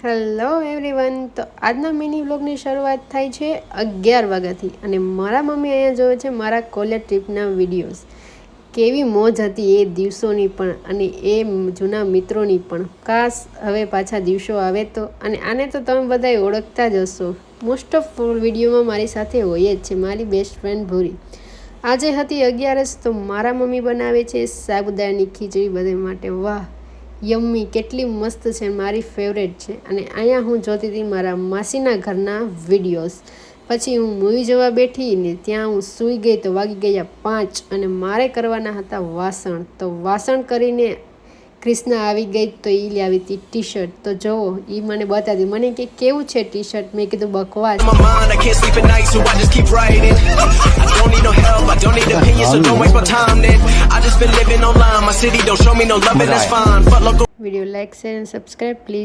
Hello everyone, તો આજના mini વ્લોગની શરૂઆત થાય છે 11 વાગ્યાથી અને મારા મમ્મી અહીંયા જોવે છે મારા કોલેજ ટ્રીપના વિડીયોઝ. કેવી મોજ હતી એ દિવસોની પણ અને એ જૂના મિત્રોની પણ. કાશ હવે પાછા દિવસો આવે તો. અને આને તો તમે બધાય ઓળખતા જ હશો, મોસ્ટ ઓફ વિડીયોમાં મારી સાથે હોય જ છે, મારી બેસ્ટ ફ્રેન્ડ ભૂરી. આજે હતી 11 તો મારા મમ્મી બનાવે છે સાબુદાણાની ખીચડી બધા માટે. વાહ, યમ્મી, કેટલી મસ્ત છે, મારી ફેવરેટ છે. અને અહીંયા હું જોતી હતી મારા માસીના ઘરના વિડીયોઝ. પછી હું મૂવી જોવા બેઠી ને ત્યાં હું સૂઈ ગઈ તો વાગી ગયા 5 અને મારે કરવાના હતા વાસણ. તો વાસણ કરીને ક્રિષ્ના આવી ગઈ તો એ લાવી હતી ટી શર્ટ. તો જુઓ, એ મને બતાવી, મને કે કેવું છે ટી શર્ટ. મેં કીધું બકવાસ. વિડીયો લાઈક, શેર અને સબસ્ક્રાઈબ પ્લીઝ.